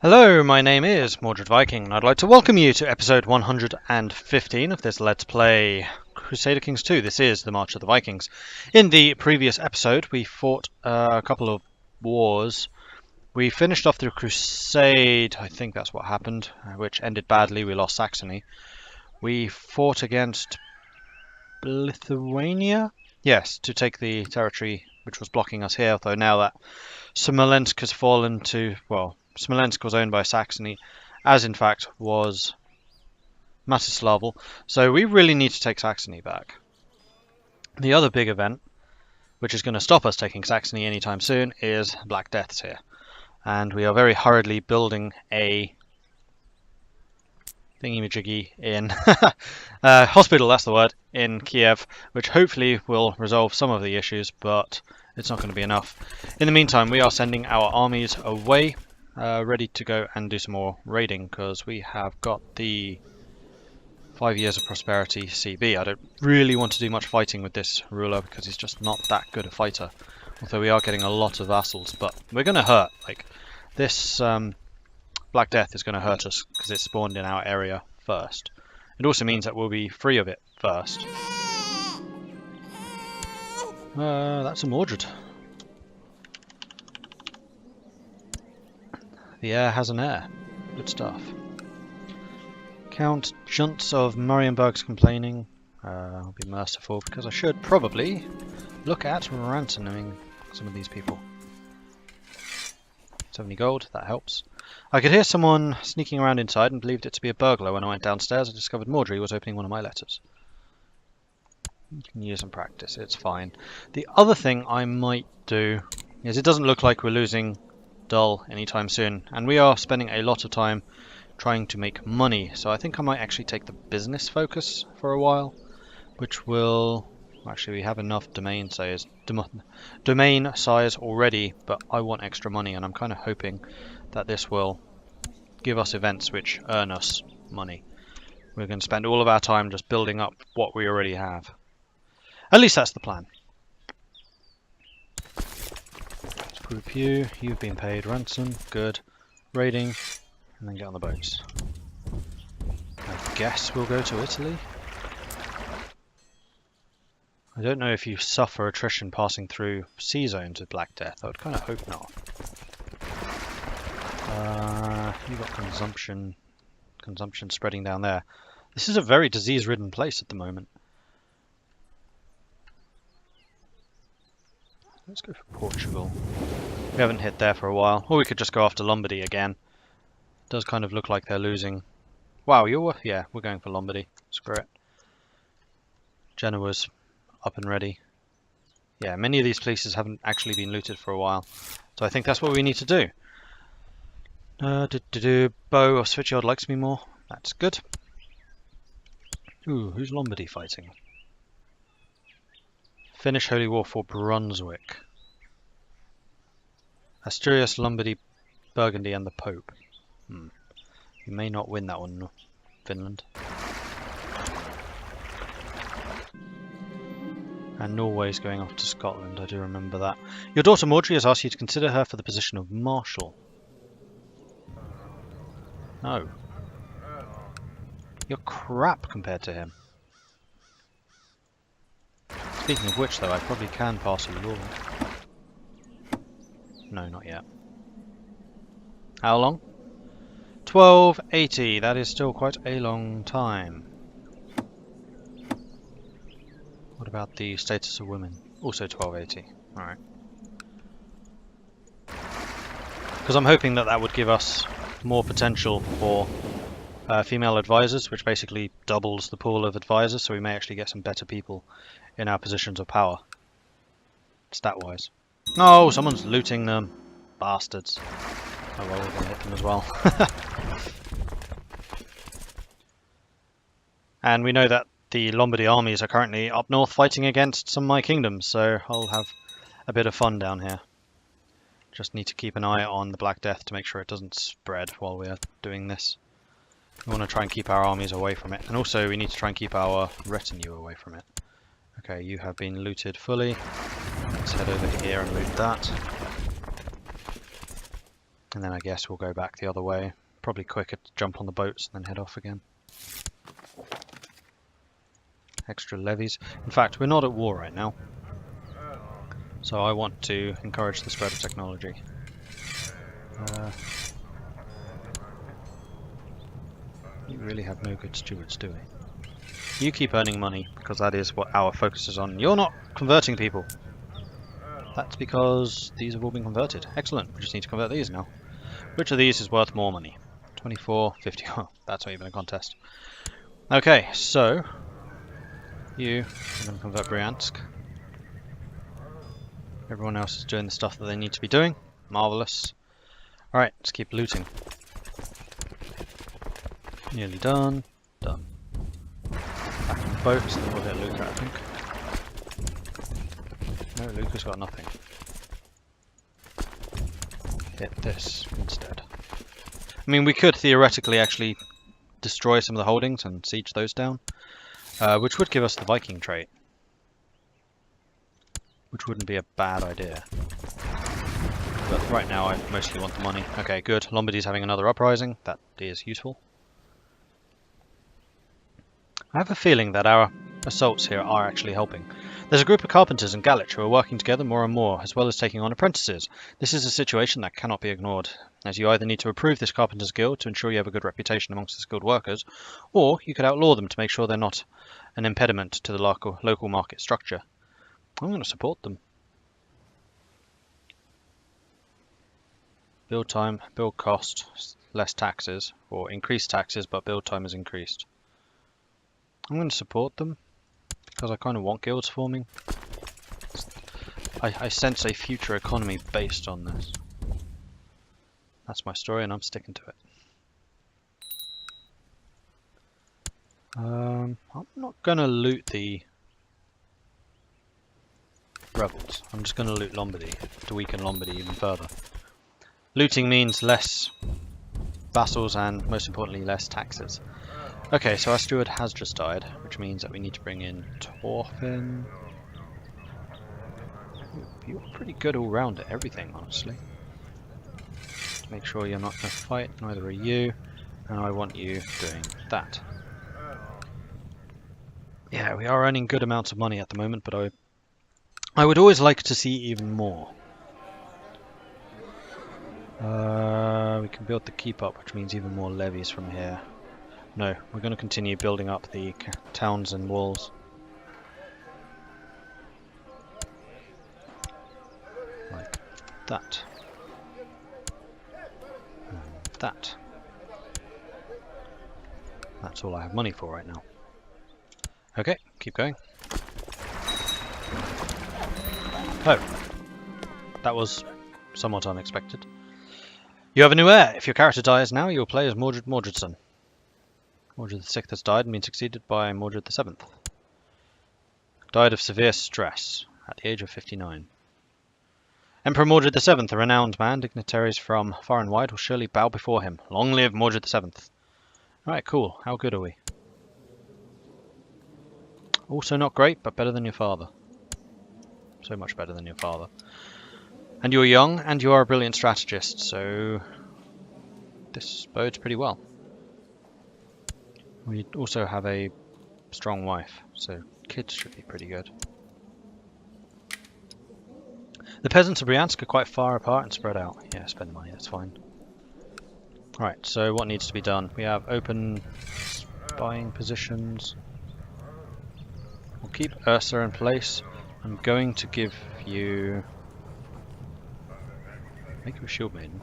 Hello, my name is Mordred Viking, and I'd like to welcome you to episode 115 of this Let's Play Crusader Kings II. This is the March of the Vikings. In the previous episode, we fought a couple of wars. We finished off the Crusade, I think that's what happened, which ended badly. We lost Saxony. We fought against Lithuania? Yes, to take the territory which was blocking us here, though now that Smolensk has fallen to, well, Smolensk was owned by Saxony, as in fact was Matislavel, so we really need to take Saxony back. The other big event, which is going to stop us taking Saxony anytime soon, is Black Deaths here. And we are very hurriedly building a thingy-majiggy in hospital, that's the word, in Kiev, which hopefully will resolve some of the issues, but it's not going to be enough. In the meantime, we are sending our armies away, ready to go and do some more raiding, because we have got the 5 years of prosperity CB. I don't really want to do much fighting with this ruler, because he's just not that good a fighter. Although we are getting a lot of vassals, but we're going to hurt. Like, this Black Death is going to hurt us because it spawned in our area first. It also means that we'll be free of it first. That's a Mordred. The heir has an heir. Good stuff. Count Junts of Marienburg's complaining. I'll be merciful because I should probably look at ransoming some of these people. 70 gold, that helps. I could hear someone sneaking around inside and believed it to be a burglar. When I went downstairs, I discovered Mordred was opening one of my letters. You can use some practice, it's fine. The other thing I might do is, it doesn't look like we're losing Dull anytime soon, and we are spending a lot of time trying to make money, so I think I might actually take the business focus for a while, which will... Actually, we have enough domain size already, but I want extra money, and I'm kind of hoping that this will give us events which earn us money. We're going to spend all of our time just building up what we already have. At least that's the plan. Let's group you. You've been paid ransom. Good. Raiding. And then get on the boats. I guess we'll go to Italy. I don't know if you suffer attrition passing through sea zones with Black Death. I would kind of hope not. You've got consumption spreading down there. This is a very disease-ridden place at the moment. Let's go for Portugal. We haven't hit there for a while. Or we could just go after Lombardy again. It does kind of look like they're losing. Wow, yeah, we're going for Lombardy. Screw it. Genoa's up and ready. Yeah, many of these places haven't actually been looted for a while, so I think that's what we need to do. Bo of Switchyard likes me more. That's good. Ooh, who's Lombardy fighting? Finnish Holy War for Brunswick. Asturias, Lombardy, Burgundy, and the Pope. You may not win that one, Finland. And Norway's going off to Scotland, I do remember that. Your daughter Mordred has asked you to consider her for the position of Marshal. No. You're crap compared to him. Speaking of which, though, I probably can pass a law. No, not yet. How long? 1280. That is still quite a long time. What about the status of women? Also 1280. Alright. Because I'm hoping that that would give us more potential for female advisors, which basically doubles the pool of advisors, so we may actually get some better people in our positions of power. Stat-wise. No, someone's looting them. Bastards. Oh well, we're going to hit them as well. And we know that the Lombardy armies are currently up north fighting against some of my kingdoms, so I'll have a bit of fun down here. Just need to keep an eye on the Black Death to make sure it doesn't spread while we're doing this. We want to try and keep our armies away from it, and also we need to try and keep our retinue away from it. Okay, you have been looted fully. Let's head over here and loot that. And then I guess we'll go back the other way. Probably quicker to jump on the boats and then head off again. Extra levies. In fact, we're not at war right now. So I want to encourage the spread of technology. You really have no good stewards, do we? You keep earning money, because that is what our focus is on. You're not converting people. That's because these have all been converted. Excellent, we just need to convert these now. Which of these is worth more money? 24, 50, oh, that's not even a contest. Okay, so you are going to convert Bryansk. Everyone else is doing the stuff that they need to be doing. Marvellous. Alright, let's keep looting. Nearly done. Done. Back on the boats, and then we'll hit Luca, I think. No, Luca's got nothing. Hit this instead. I mean, we could theoretically actually destroy some of the holdings and siege those down, which would give us the Viking trait. Which wouldn't be a bad idea. But right now I mostly want the money. Okay, good. Lombardy's having another uprising. That is useful. I have a feeling that our assaults here are actually helping. There's a group of carpenters in Galich who are working together more and more, as well as taking on apprentices. This is a situation that cannot be ignored, as you either need to approve this carpenters guild to ensure you have a good reputation amongst the skilled workers, or you could outlaw them to make sure they're not an impediment to the local market structure. I'm going to support them. Build time, build cost, less taxes, or increased taxes, but build time is increased. I'm going to support them, because I kind of want guilds forming. I sense a future economy based on this. That's my story and I'm sticking to it. I'm not going to loot the rebels. I'm just going to loot Lombardy to weaken Lombardy even further. Looting means less vassals and, most importantly, less taxes. Okay, so our steward has just died, which means that we need to bring in Torfin. You're pretty good all round at everything, honestly. Make sure you're not going to fight, neither are you, and I want you doing that. Yeah, we are earning good amounts of money at the moment, but I would always like to see even more. We can build the keep up, which means even more levies from here. No, we're going to continue building up the towns and walls. Like that. And that. That's all I have money for right now. Okay, keep going. Oh, that was somewhat unexpected. You have a new heir. If your character dies now, you will play as Mordred Mordredson. Mordred VI has died and been succeeded by Mordred VII. Died of severe stress at the age of 59. Emperor Mordred VII, a renowned man, dignitaries from far and wide will surely bow before him. Long live Mordred VII. Alright, cool. How good are we? Also not great, but better than your father. So much better than your father. And you're young, and you are a brilliant strategist, so this bodes pretty well. We also have a strong wife, so kids should be pretty good. The peasants of Bryansk are quite far apart and spread out. Yeah, spend the money, that's fine. Alright, so what needs to be done? We have open spying positions. We'll keep Ursa in place. I'm going to give you... Make you a shield maiden.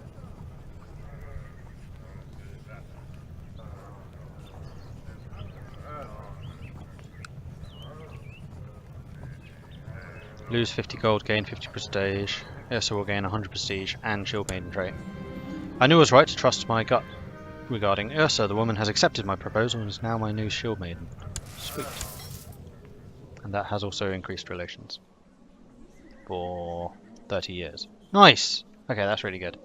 Lose 50 gold, gain 50 prestige. Ursa will gain 100 prestige and shield maiden trait. I knew I was right to trust my gut regarding Ursa. The woman has accepted my proposal and is now my new shield maiden. Sweet. And that has also increased relations. For 30 years. Nice! Okay, that's really good.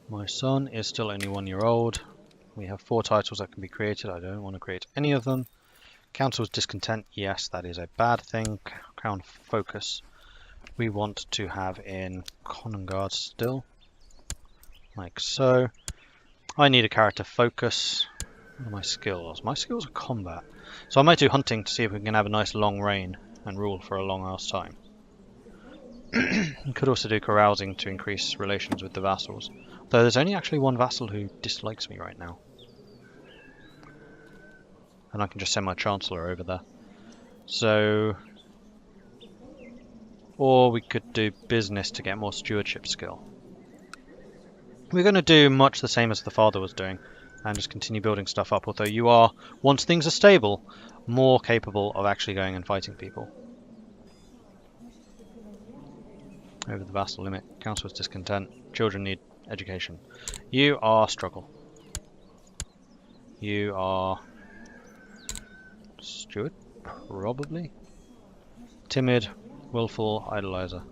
My son is still only 1 year old. We have 4 titles that can be created. I don't want to create any of them. Council's discontent, yes, that is a bad thing. Crown focus. We want to have in Konugard still, like so. I need a character focus. What are my skills? My skills are combat. So I might do hunting to see if we can have a nice long reign and rule for a long ass time. Could also do carousing to increase relations with the vassals. Though there's only actually one vassal who dislikes me right now. And I can just send my Chancellor over there. So... Or we could do business to get more stewardship skill. We're going to do much the same as the father was doing. And just continue building stuff up. Although you are, once things are stable, more capable of actually going and fighting people. Over the vassal limit. Council's discontent. Children need education. You are struggle. You are steward, probably. Timid, willful, idolizer.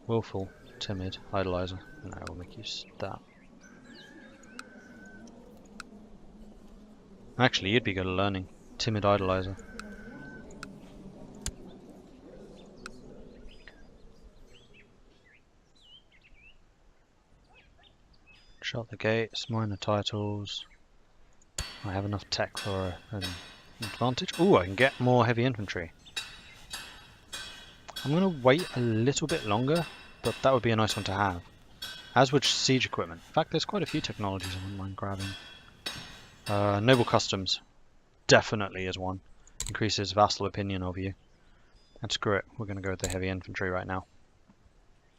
Willful, timid, idolizer. And I will make use of that. Actually, you'd be good at learning. Timid, idolizer. Shut the gates, minor titles. I have enough tech for an advantage. Ooh, I can get more heavy infantry. I'm going to wait a little bit longer, but that would be a nice one to have. As would siege equipment. In fact, there's quite a few technologies I wouldn't mind grabbing. Noble customs definitely is one. Increases vassal opinion of you. And screw it, we're going to go with the heavy infantry right now.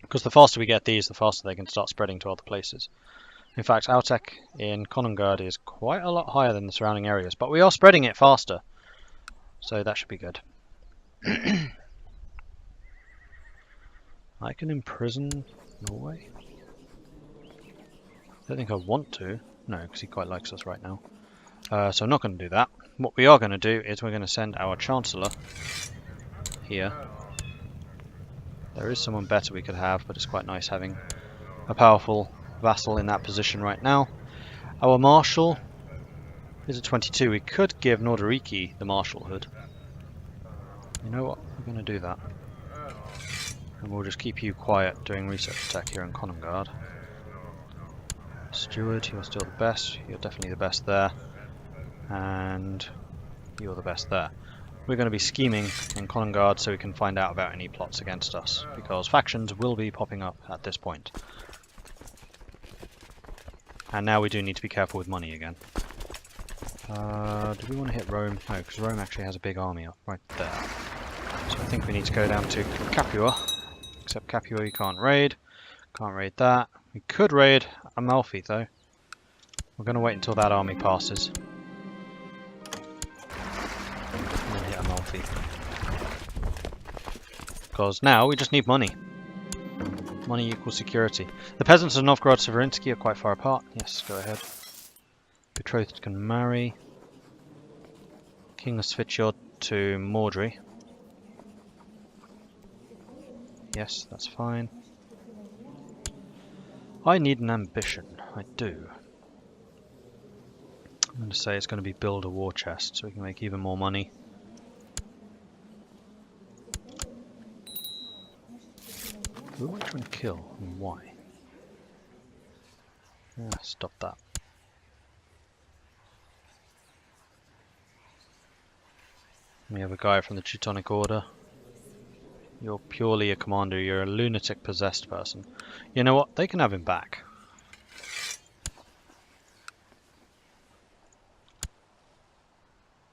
Because the faster we get these, the faster they can start spreading to other places. In fact, our tech in Konugard is quite a lot higher than the surrounding areas, but we are spreading it faster. So that should be good. I can imprison Norway. I don't think I want to. No, because he quite likes us right now. So I'm not going to do that. What we are going to do is we're going to send our Chancellor here. There is someone better we could have, but it's quite nice having a powerful vassal in that position right now. Our Marshal is at 22. We could give Norderiki the Marshalhood. You know what? We're going to do that. And we'll just keep you quiet doing research tech here in Konugard. Steward, you're still the best. You're definitely the best there. And you're the best there. We're going to be scheming in Konugard so we can find out about any plots against us, because factions will be popping up at this point. And now we do need to be careful with money again. Do we want to hit Rome? No, because Rome actually has a big army up right there. So I think we need to go down to Capua. Except Capua you can't raid. Can't raid that. We could raid Amalfi though. We're going to wait until that army passes. And then hit Amalfi. Because now we just need money. Money equals security. The peasants of Novgorod Severinsky are quite far apart. Yes, go ahead. Betrothed can marry. King of Svitjod to Mordred. Yes, that's fine. I need an ambition. I do. I'm going to say it's going to be build a war chest so we can make even more money. Who am I trying to kill and why? Ah, stop that. We have a guy from the Teutonic Order. You're purely a commander, you're a lunatic possessed person. You know what? They can have him back.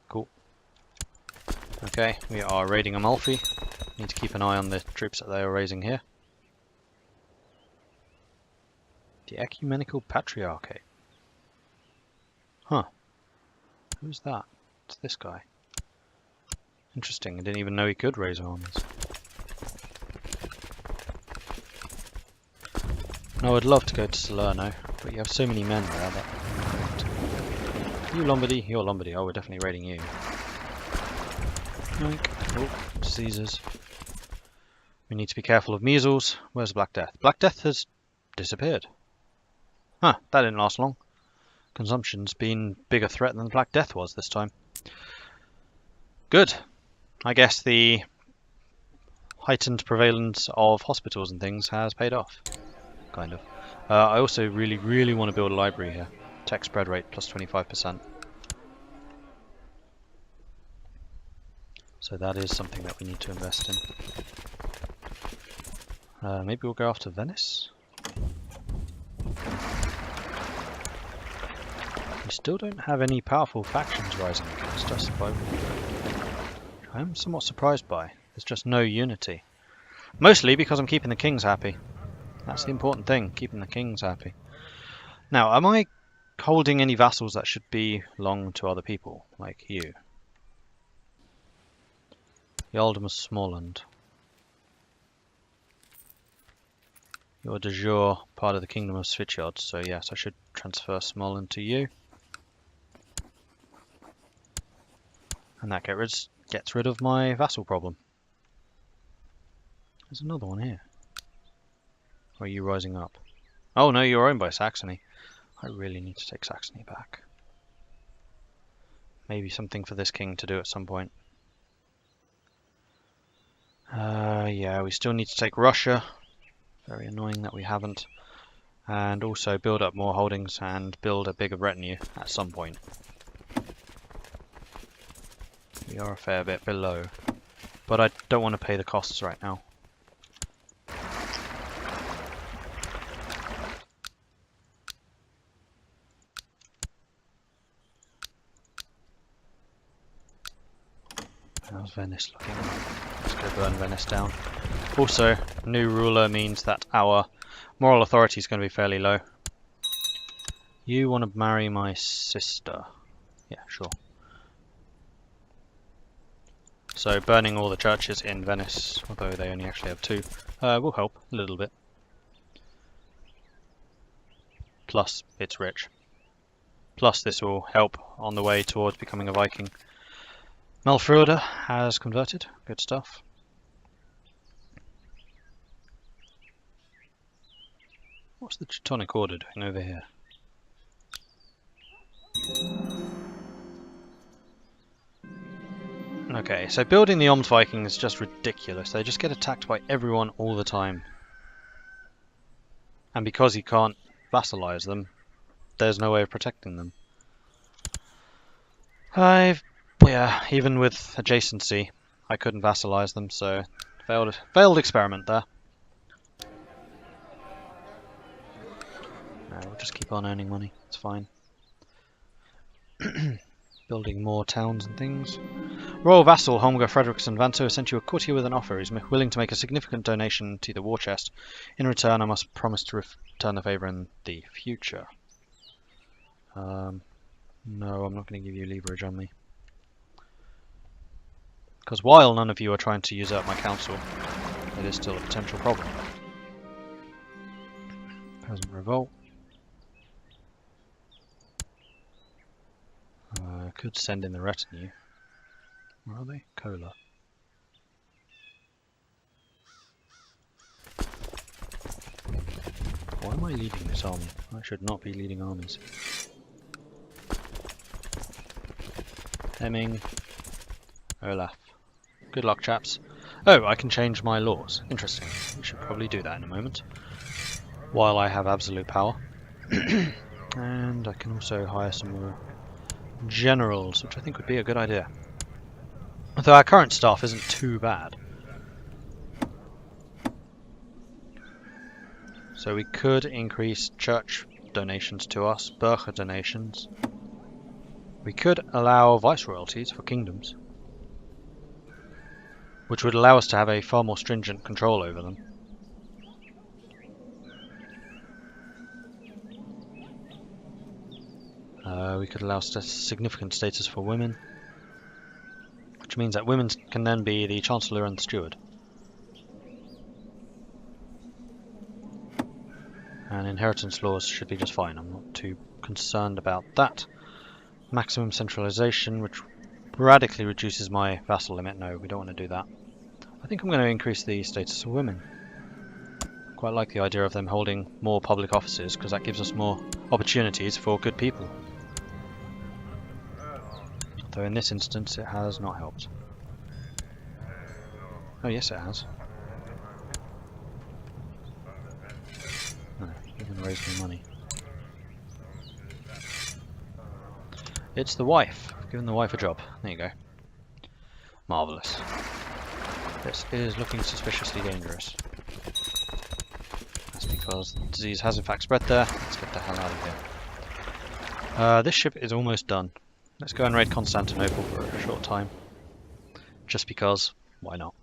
Cool. Okay, we are raiding Amalfi. Need to keep an eye on the troops that they are raising here. The Ecumenical Patriarchate. Huh. Who's that? It's this guy. Interesting, I didn't even know he could raise armies. No, I'd love to go to Salerno, but you have so many men there that... You Lombardy? You're Lombardy. Oh, we're definitely raiding you. Oh, Caesars. We need to be careful of measles. Where's Black Death? Black Death has disappeared. Huh, that didn't last long. consumption's been bigger threat than the Black Death was this time. Good. I guess the heightened prevalence of hospitals and things has paid off. Kind of. I also really want to build a library here. Tech spread rate plus 25%. So that is something that we need to invest in. Maybe we'll go after Venice. We still don't have any powerful factions rising against us, which I am somewhat surprised by. There's just no unity. Mostly because I'm keeping the kings happy. That's the important thing, keeping the kings happy. Now, am I holding any vassals that should belong to other people, like you? The Ealdom of Småland. You're de jure part of the Kingdom of Svitjod, so yes, I should transfer Småland to you. And that gets rid of my vassal problem. There's another one here. Or are you rising up? Oh no, you're owned by Saxony. I really need to take Saxony back. Maybe something for this king to do at some point. Yeah, we still need to take Russia. Very annoying that we haven't. And also build up more holdings and build a bigger retinue at some point. We are a fair bit below. But I don't want to pay the costs right now. How's Venice looking? Let's go burn Venice down. Also, new ruler means that our moral authority is going to be fairly low. You want to marry my sister? Yeah, sure. So burning all the churches in Venice, although they only actually have 2, will help a little bit. Plus, it's rich. Plus, this will help on the way towards becoming a Viking. Malfrode has converted. Good stuff. What's the Teutonic Order doing over here? Okay, so building the Om's Viking is just ridiculous. They just get attacked by everyone all the time. And because he can't vassalize them, there's no way of protecting them. Yeah, even with adjacency, I couldn't vassalize them, so failed experiment there. No, we'll just keep on earning money, it's fine. Building more towns and things. Royal vassal Holmgard Frederiksson Vanto has sent you a courtier with an offer. He's willing to make a significant donation to the war chest. In return, I must promise to return the favour in the future. No, I'm not going to give you leverage on me. Because while none of you are trying to usurp my council, it is still a potential problem. Peasant revolt. I could send in the retinue. Where are they? Kola. Why am I leading this army? I should not be leading armies. Hemming. Olaf. Good luck, chaps. Oh, I can change my laws. Interesting. We should probably do that in a moment. While I have absolute power. And I can also hire some more generals, which I think would be a good idea. Although our current staff isn't too bad. So we could increase church donations to us, Burger donations. We could allow viceroyalties for kingdoms, which would allow us to have a far more stringent control over them. We could allow significant status for women, which means that women can then be the Chancellor and the Steward. And inheritance laws should be just fine. I'm not too concerned about that. Maximum centralization, which radically reduces my vassal limit. No, we don't want to do that. I think I'm going to increase the status of women. Quite like the idea of them holding more public offices, because that gives us more opportunities for good people. Though in this instance it has not helped. Oh yes it has. No, you're going to raise me money. It's the wife. I've given the wife a job. There you go. Marvellous. This is looking suspiciously dangerous. That's because the disease has in fact spread there. Let's get the hell out of here. This ship is almost done. Let's go and raid Constantinople for a short time. Just because, why not?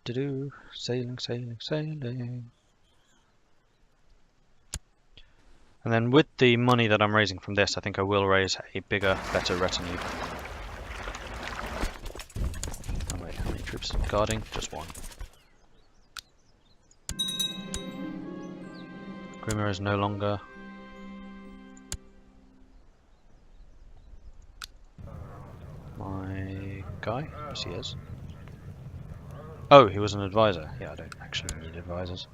Do. Sailing, sailing, sailing. And then with the money that I'm raising from this, I think I will raise a bigger, better retinue. Oh wait, how many troops guarding? Just one. Grimmer is no longer. My guy? Yes, he is. Oh, he was an advisor. Yeah, I don't actually need advisors.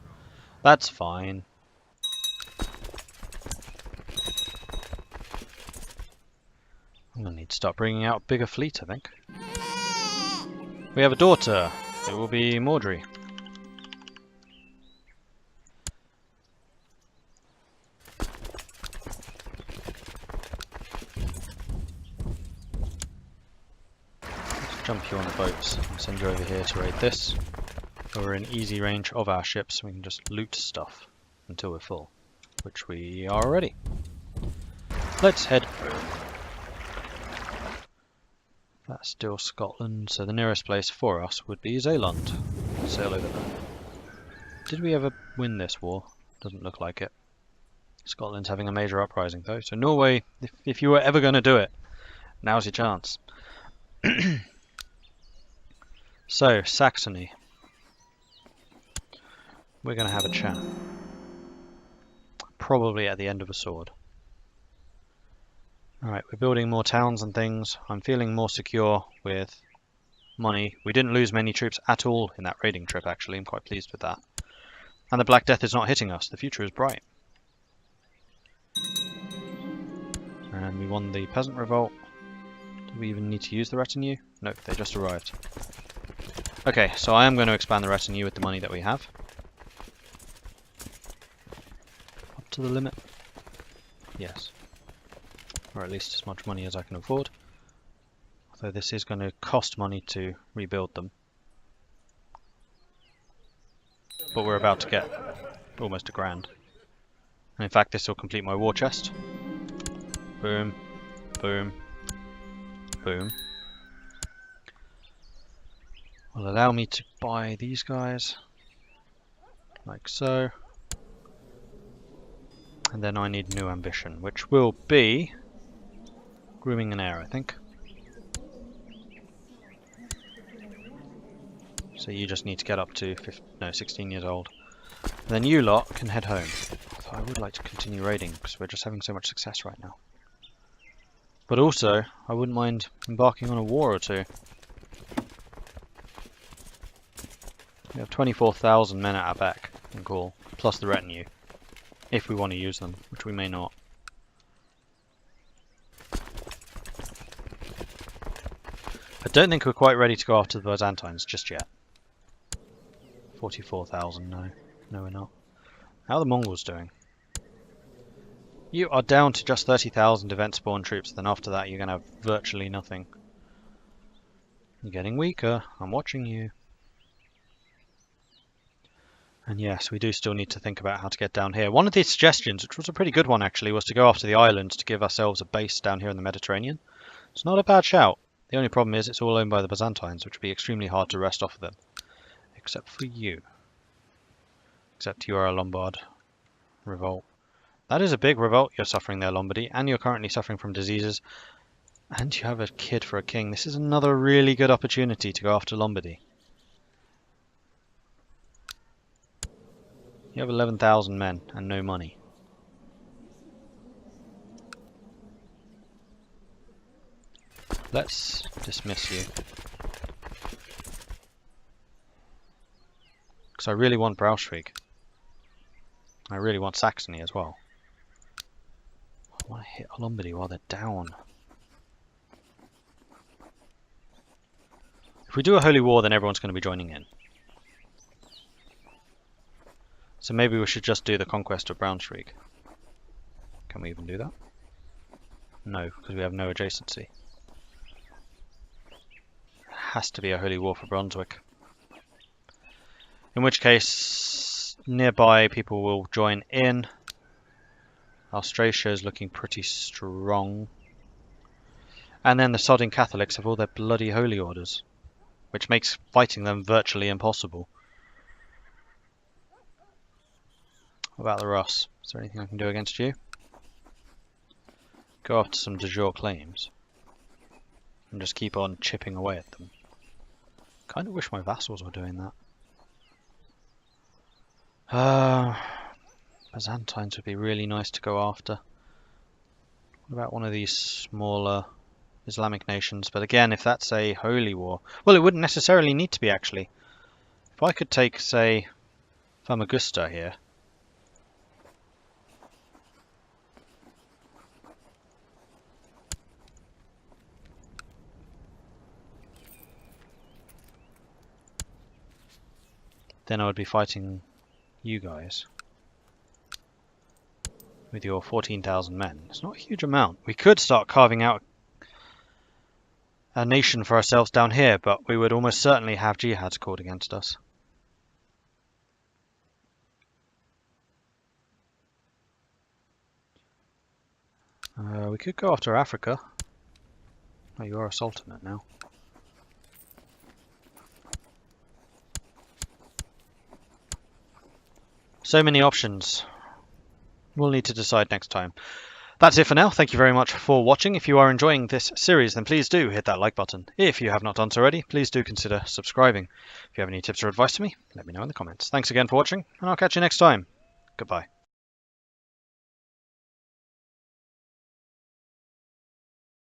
That's fine. I'm going to need to start bringing out a bigger fleet, I think. We have a daughter. It will be Mordred. Jump you on the boats and send you over here to raid this. We're in easy range of our ships, so we can just loot stuff until we're full, which we are already. Let's head home. That's still Scotland, so the nearest place for us would be Zeeland. Sail over there. Did we ever win this war? Doesn't look like it. Scotland's having a major uprising though, so Norway, if you were ever going to do it, now's your chance. So, Saxony. We're going to have a chat. Probably at the end of a sword. Alright, we're building more towns and things. I'm feeling more secure with money. We didn't lose many troops at all in that raiding trip, actually. I'm quite pleased with that. And the Black Death is not hitting us. The future is bright. And we won the Peasant Revolt. Do we even need to use the retinue? No, they just arrived. Okay, so I am going to expand the retinue with the money that we have. Up to the limit? Yes. Or at least as much money as I can afford. Although this is going to cost money to rebuild them. But we're about to get almost $1,000. And in fact, this will complete my war chest. Boom, boom, boom. Will allow me to buy these guys, like so. And then I need new ambition, which will be grooming an heir, I think. So you just need to get up to 16 years old. And then you lot can head home. Although I would like to continue raiding, because we're just having so much success right now. But also, I wouldn't mind embarking on a war or two. We have 24,000 men at our back in Gaul, plus the retinue, if we want to use them, which we may not. I don't think we're quite ready to go after the Byzantines just yet. 44,000, no. No, we're not. How are the Mongols doing? You are down to just 30,000 event spawn troops, then after that you're going to have virtually nothing. You're getting weaker, I'm watching you. And yes, we do still need to think about how to get down here. One of the suggestions, which was a pretty good one actually, was to go after the islands to give ourselves a base down here in the Mediterranean. It's not a bad shout. The only problem is it's all owned by the Byzantines, which would be extremely hard to wrest off of them. Except for you. Except you are a Lombard revolt. That is a big revolt you're suffering there, Lombardy, and you're currently suffering from diseases. And you have a kid for a king. This is another really good opportunity to go after Lombardy. You have 11,000 men and no money. Let's dismiss you. Because I really want Braunschweig. I really want Saxony as well. I want to hit Lombardy while they're down. If we do a holy war, then everyone's going to be joining in. So maybe we should just do the conquest of Braunschweig. Can we even do that? No, because we have no adjacency. It has to be a holy war for Brunswick. In which case, nearby people will join in. Austrasia is looking pretty strong. And then the sodding Catholics have all their bloody holy orders, which makes fighting them virtually impossible. What about the Russ? Is there anything I can do against you? Go after some de jure claims. And just keep on chipping away at them. Kind of wish my vassals were doing that. Byzantines would be really nice to go after. What about one of these smaller Islamic nations? But again, if that's a holy war... Well, it wouldn't necessarily need to be, actually. If I could take, say, Famagusta here. Then I would be fighting you guys. With your 14,000 men. It's not a huge amount. We could start carving out a nation for ourselves down here, but we would almost certainly have jihads called against us. We could go after Africa. Oh, you are a sultanate now. So many options. We'll need to decide next time. That's it for now. Thank you very much for watching. If you are enjoying this series, then please do hit that like button. If you have not done so already, please do consider subscribing. If you have any tips or advice for me, let me know in the comments. Thanks again for watching, and I'll catch you next time. Goodbye.